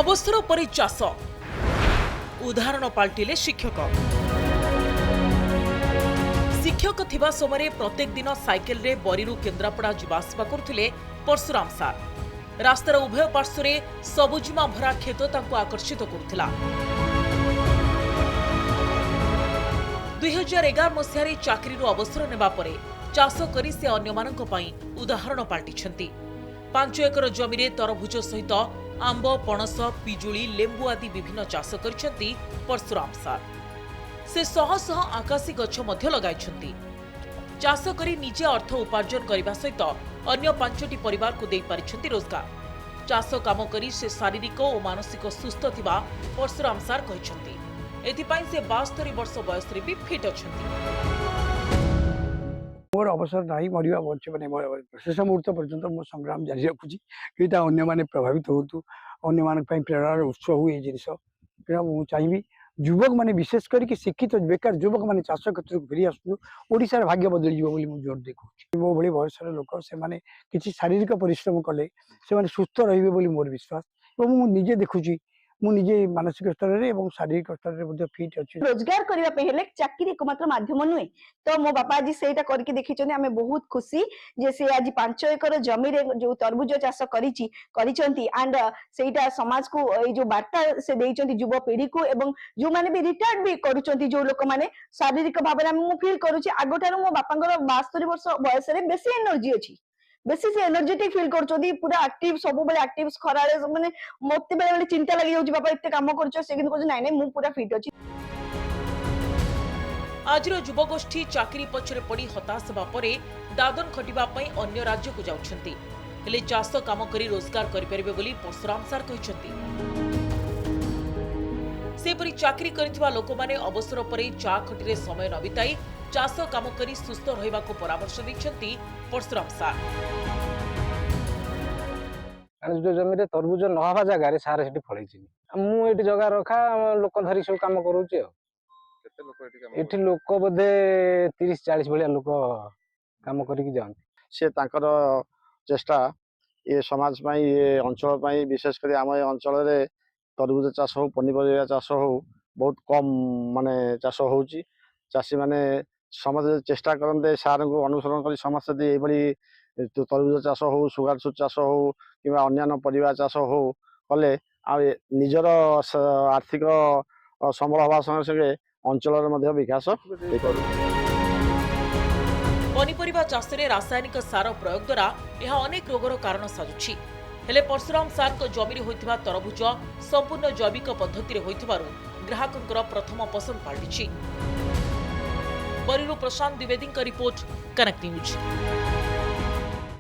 अवसर पर चाष उदाहरण पाल्टिले शिक्षक शिक्षक थिबा समय प्रत्येक दिन साइकेल रे बरीरू केन्द्रापड़ा जावासवा करथिले परशुराम सार। रास्तार उभय पार्श्व सबुजिमा भरा खेत तांको आकर्षित करुथिला। 2011 मसीह चाकरी अवसर नेबा परे चाष करी से अन्यमानंक पई उदाहरण पाल्टिछंती। 5 एकर जमीरे तरभुज सहित आंब पणस पिजुली लेंबू आदि विभिन्न चाष करिसेंती परशुराम सार। से शह शह आकाशी गछ मध्य लगाइछंती। चाष करी निजे अर्थ उपार्जन करने सहित अन्य 5टी परिवार को दे पारिछंती रोजगार। चाष काम करी से शारीरिक और मानसिक सुस्थ थिबा परशुराम सार कहिछंती। एथिपाई से 72 वर्ष बयस रे भी फिट अछंती। मोर अवसर नहीं मरिया बचे मैंने शेष मुहूर्त पर्यंत मो संग्राम जारी रखुची कईटा अन्य मैंने प्रभावित होतु अन्य मान प्रेरणार उत्स हो जिनस मुझे चाहिए युवक मैंने विशेष करके शिक्षित बेकार युवक मैंने चाष क्षेत्र को फेरी आसु ओडिशार भाग्य बदल जोर देखुची। मो भली बयसर लोक से किसी शारीरिक परिश्रम कले से सुस्थ रे मोर विश्वास और मुझे निजे देखुची मुझे मानसिक स्तर में शारीरिक स्तर में फिट अच्छी। रोजगार करने चाकरी एकमात्र माध्यम नुहे तो मो बापा आज से करके देखी आम बहुत खुशी जे से आज 5 एकर जमी जो तरबुज चाष एंड सेटा समाज को जो बार्ता से देइचंती युवा पीढ़ी को एवं जो माने भी रिटायर्ड भी करूचंती जो लोक माने शारीरिक भाव में मु फील करूची आगोठार मो बापांगर 72 वर्ष बयस रे बेसी एनर्जी अछि बेसी से एनर्जेटिक फील करछोदी पूरा एक्टिव सब बेले एक्टिव खराळे माने मते बेले बेले चिंता लागि जाउची बापा एते काम करछो से किन कहछ नाइ नाइ मु पूरा फिट अछि। आजिर युवगोष्ठी चाकरी पछरे पड़ी हताश हेबा परे दादन खटिबा पई अन्य राज्य को जाउछंती। हेले चाष काम करी रोजगार करि परिबे बोली परशुराम सार कहिसंती। सेपरि चाकरी करिथिबा लोक माने अवसर परे चा खटिरे समय न बिताई चाष काम करी सुस्थ रहिबा को परामर्श दैछंती परशुराम सार। जो जमीरे तरबुज नहबा जगार सार सेठी फळैछि मु एठी जगह रखा लोक धरी सब काम करूछि। केते लोक एठी काम एठी लोक बोधे 30-40 भलिया लोक काम करिक जान से तांकर चेष्टा ये समाज पई ये अंचल पई विशेष कर आम अंचल रे तरबुज चाष हो पनिपरिया चाष हो बहुत कम माने चाष होउची। चाषी माने समझ चेष्टा करते सार को अनुसरण कर समस्त तरबुज चाष हो सुगार सुट चाष हो कि अन्य परिवार चाष हो कले निजर आर्थिक संबल हवा संगे संगे अंचल विकास। पनिपरिबा चाषरे रासायनिक सार प्रयोग द्वारा यह अनेक रोगर कारण साजुछि। हेले परशुराम सार को जमीरे होइथिबा तरबुज संपूर्ण जैविक पद्धति रे होइथिबारु ग्राहकंकर प्रथम पसंद पाल्टिछि। बरीरू प्रशांत द्विवेदी का रिपोर्ट, कनेक्ट न्यूज।